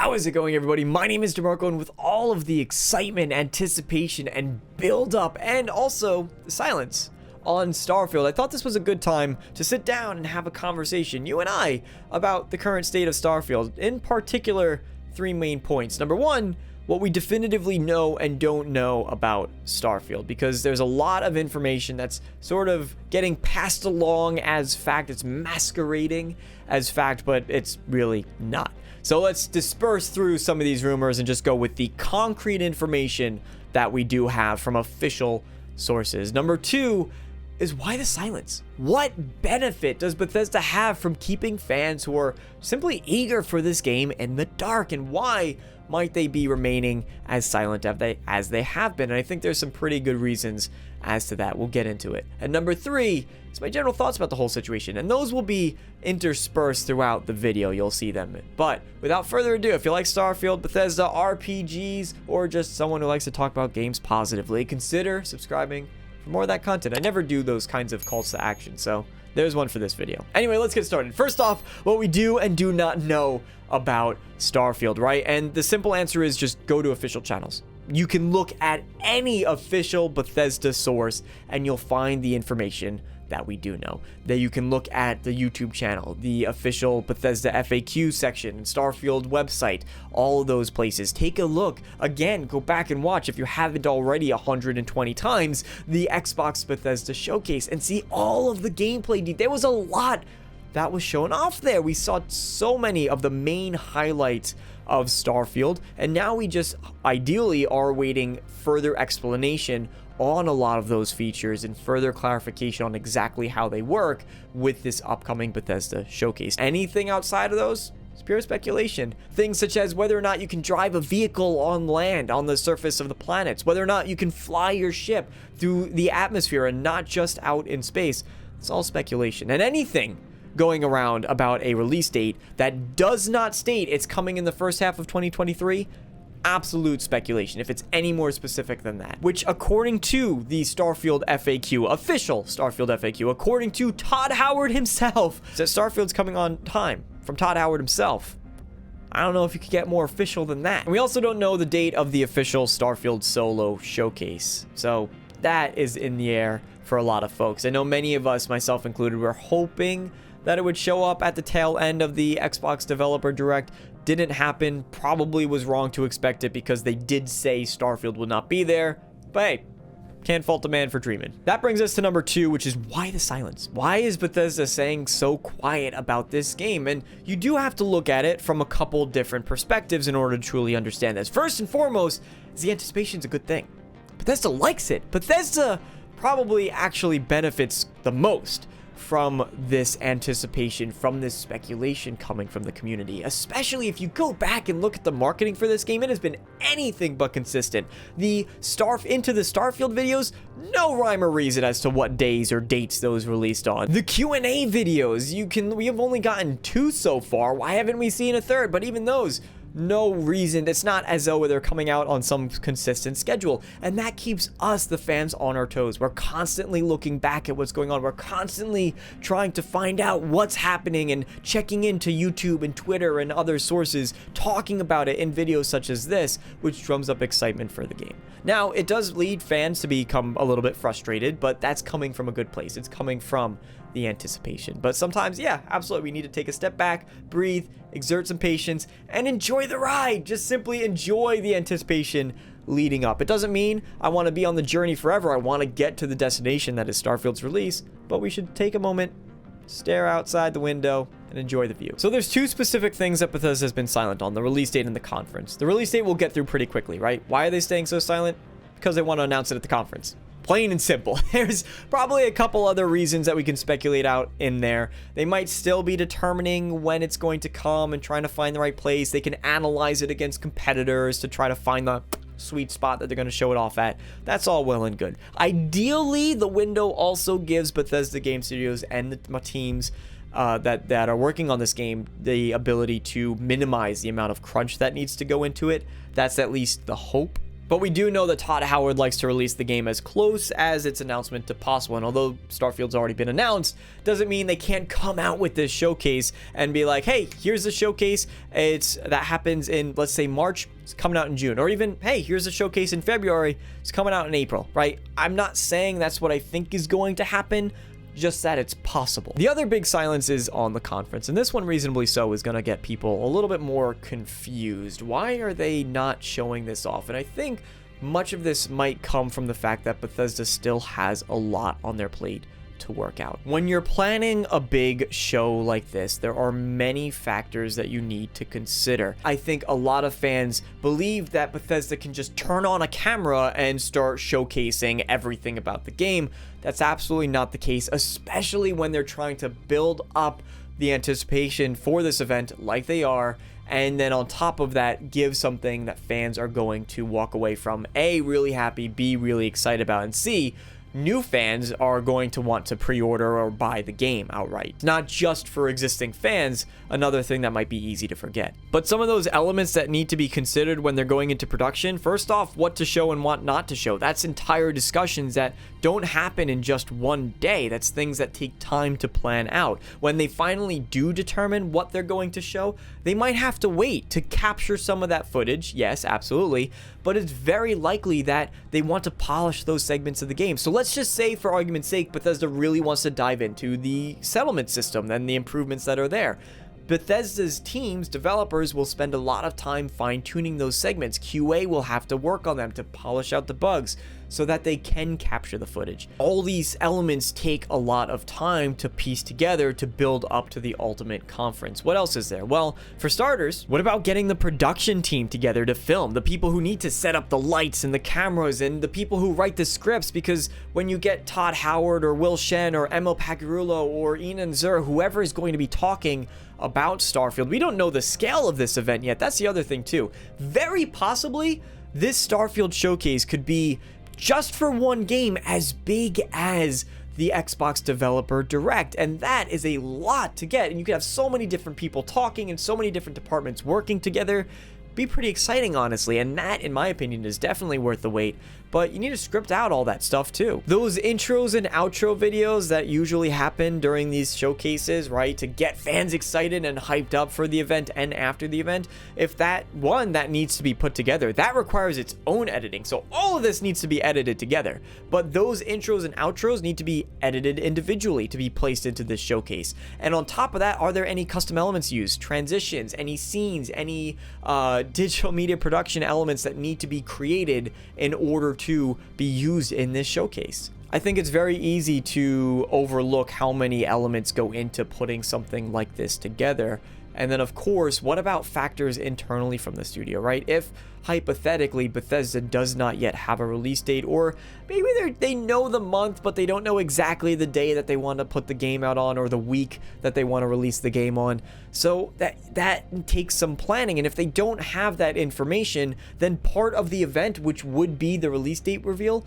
How is it going, everybody? My name is DeMarco, and with all of the excitement, anticipation, and build-up, and also silence on Starfield, I thought this was a good time to sit down and have a conversation, you and I, about the current state of Starfield. In particular, 3 main points. Number 1, what we definitively know and don't know about Starfield, because there's a lot of information that's sort of getting passed along as fact. It's masquerading as fact, but it's really not. So let's disperse through some of these rumors and just go with the concrete information that we do have from official sources. Number 2 is, why the silence? What benefit does Bethesda have from keeping fans who are simply eager for this game in the dark, and why might they be remaining as silent as they have been? And I think there's some pretty good reasons as to that. We'll get into it. And number 3 is my general thoughts about the whole situation, and those will be interspersed throughout the video. You'll see them. But without further ado, if you like Starfield, Bethesda, RPGs, or just someone who likes to talk about games positively, consider subscribing for more of that content. I never do those kinds of calls to action, so there's one for this video. Anyway, let's get started. First off, what we do and do not know about Starfield, right? And the simple answer is just go to official channels. You can look at any official Bethesda source and you'll find the information that we do know. That you can look at the YouTube channel, the official Bethesda FAQ section, and Starfield website, all of those places. Take a look. Again, go back and watch, if you haven't already 120 times, the Xbox Bethesda Showcase and see all of the gameplay. There was a lot that was shown off there. We saw so many of the main highlights of Starfield, and now we just ideally are awaiting further explanation on a lot of those features and further clarification on exactly how they work with this upcoming Bethesda Showcase. Anything outside of those, it's pure speculation. Things such as whether or not you can drive a vehicle on land, on the surface of the planets, whether or not you can fly your ship through the atmosphere and not just out in space. It's all speculation. And anything going around about a release date that does not state it's coming in the first half of 2023, absolute speculation, if it's any more specific than that. Which, according to the Starfield FAQ, official Starfield FAQ, according to Todd Howard himself, says Starfield's coming on time, from Todd Howard himself. I don't know if you could get more official than that. And we also don't know the date of the official Starfield Solo Showcase, so that is in the air for a lot of folks. I know many of us, myself included, were hoping that it would show up at the tail end of the Xbox Developer Direct. Didn't happen. Probably was wrong to expect it, because they did say Starfield would not be there. But hey, can't fault the man for dreaming. That brings us to number 2, which is, why the silence? Why is Bethesda saying so quiet about this game? And you do have to look at it from a couple different perspectives in order to truly understand this. First and foremost, is the anticipation's a good thing. Bethesda likes it. Bethesda probably actually benefits the most from this anticipation, from this speculation coming from the community. Especially if you go back and look at the marketing for this game, it has been anything but consistent. The Into the Starfield videos, no rhyme or reason as to what days or dates those released on. The Q&A videos, we have only gotten 2 so far. Why haven't we seen a third? But even those, no reason. It's not as though they're coming out on some consistent schedule, and that keeps us, the fans, on our toes. We're constantly looking back at what's going on. We're constantly trying to find out what's happening and checking into YouTube and Twitter and other sources, talking about it in videos such as this, which drums up excitement for the game. Now, it does lead fans to become a little bit frustrated, but that's coming from a good place. It's coming from the anticipation. But sometimes, yeah, absolutely, we need to take a step back, breathe, exert some patience, and enjoy the ride. Just simply enjoy the anticipation leading up. It doesn't mean I want to be on the journey forever. I want to get to the destination that is Starfield's release, but we should take a moment, stare outside the window, and enjoy the view. So there's 2 specific things that Bethesda has been silent on: the release date and the conference. The release date we'll get through pretty quickly, right? Why are they staying so silent? Because they want to announce it at the conference. Plain and simple. There's probably a couple other reasons that we can speculate out in there. They might still be determining when it's going to come and trying to find the right place. They can analyze it against competitors to try to find the sweet spot that they're going to show it off at. That's all well and good. Ideally, the window also gives Bethesda Game Studios and the teams that are working on this game the ability to minimize the amount of crunch that needs to go into it. That's at least the hope But we do know that Todd Howard likes to release the game as close as its announcement to possible. And although Starfield's already been announced, doesn't mean they can't come out with this showcase and be like, hey, here's the showcase. That happens in, let's say, March. It's coming out in June. Or even, hey, here's a showcase in February. It's coming out in April, right? I'm not saying that's what I think is going to happen, just that it's possible. The other big silence is on the conference, and this one, reasonably so, is going to get people a little bit more confused. Why are they not showing this off? And I think much of this might come from the fact that Bethesda still has a lot on their plate to work out. When you're planning a big show like this, there are many factors that you need to consider. I think a lot of fans believe that Bethesda can just turn on a camera and start showcasing everything about the game. That's absolutely not the case, especially when they're trying to build up the anticipation for this event like they are, and then on top of that, give something that fans are going to walk away from A, really happy, B, really excited about, and C, new fans are going to want to pre-order or buy the game outright. Not just for existing fans, another thing that might be easy to forget. But some of those elements that need to be considered when they're going into production, first off, what to show and what not to show. That's entire discussions that don't happen in just one day. That's things that take time to plan out. When they finally do determine what they're going to show, they might have to wait to capture some of that footage. Yes, absolutely. But it's very likely that they want to polish those segments of the game. So let's just say, for argument's sake, Bethesda really wants to dive into the settlement system and the improvements that are there. Bethesda's teams, developers, will spend a lot of time fine-tuning those segments. QA will have to work on them to polish out the bugs so that they can capture the footage. All these elements take a lot of time to piece together to build up to the ultimate conference. What else is there? Well, for starters, what about getting the production team together to film? The people who need to set up the lights and the cameras, and the people who write the scripts, because when you get Todd Howard or Will Shen or Emil Pagarulo or Inan Zur, whoever is going to be talking about Starfield, we don't know the scale of this event yet. That's the other thing too. Very possibly, this Starfield showcase could be, just for one game, as big as the Xbox Developer Direct, and that is a lot to get. And you could have so many different people talking and so many different departments working together. Be pretty exciting, honestly, and that, in my opinion, is definitely worth the wait. But you need to script out all that stuff too. Those intros and outro videos that usually happen during these showcases, right, to get fans excited and hyped up for the event and after the event, if that needs to be put together, that requires its own editing. So all of this needs to be edited together. But those intros and outros need to be edited individually to be placed into this showcase. And on top of that, are there any custom elements used? Transitions, any scenes, any digital media production elements that need to be created in order to be used in this showcase? I think it's very easy to overlook how many elements go into putting something like this together. And then, of course, what about factors internally from the studio, right? If, hypothetically, Bethesda does not yet have a release date, or maybe they know the month, but they don't know exactly the day that they want to put the game out on, or the week that they want to release the game on. So that takes some planning, and if they don't have that information, then part of the event, which would be the release date reveal,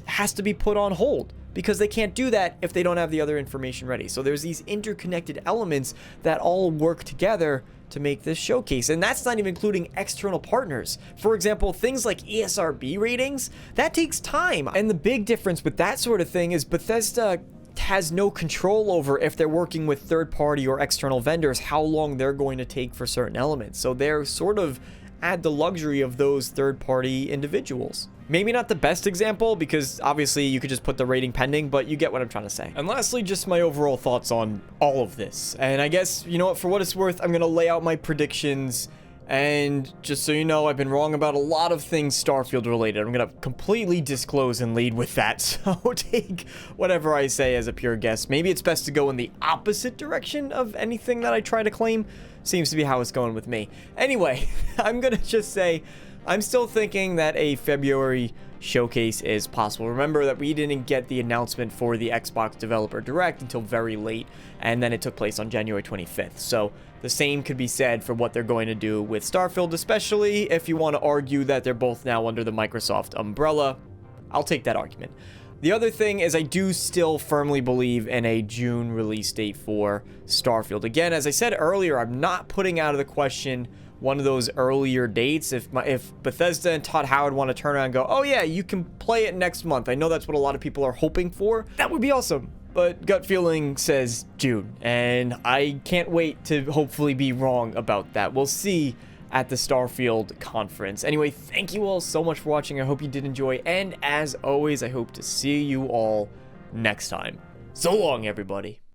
has to be put on hold, because they can't do that if they don't have the other information ready. So there's these interconnected elements that all work together to make this showcase, and that's not even including external partners. For example, things like ESRB ratings, that takes time. And the big difference with that sort of thing is Bethesda has no control over, if they're working with third-party or external vendors, how long they're going to take for certain elements. So they're sort of at the luxury of those third-party individuals. Maybe not the best example, because obviously you could just put the rating pending, but you get what I'm trying to say. And lastly, just my overall thoughts on all of this. And I guess, you know what, for what it's worth, I'm going to lay out my predictions. And just so you know, I've been wrong about a lot of things Starfield related. I'm going to completely disclose and lead with that. So take whatever I say as a pure guess. Maybe it's best to go in the opposite direction of anything that I try to claim. Seems to be how it's going with me. Anyway, I'm going to just say, I'm still thinking that a February showcase is possible. Remember that we didn't get the announcement for the Xbox Developer Direct until very late, and then it took place on January 25th. So the same could be said for what they're going to do with Starfield, especially if you want to argue that they're both now under the Microsoft umbrella. I'll take that argument. The other thing is, I do still firmly believe in a June release date for Starfield. Again, as I said earlier, I'm not putting out of the question one of those earlier dates. If Bethesda and Todd Howard want to turn around and go, oh yeah, you can play it next month. I know that's what a lot of people are hoping for. That would be awesome. But gut feeling says June, and I can't wait to hopefully be wrong about that. We'll see at the Starfield conference. Anyway, thank you all so much for watching. I hope you did enjoy, and as always, I hope to see you all next time. So long, everybody.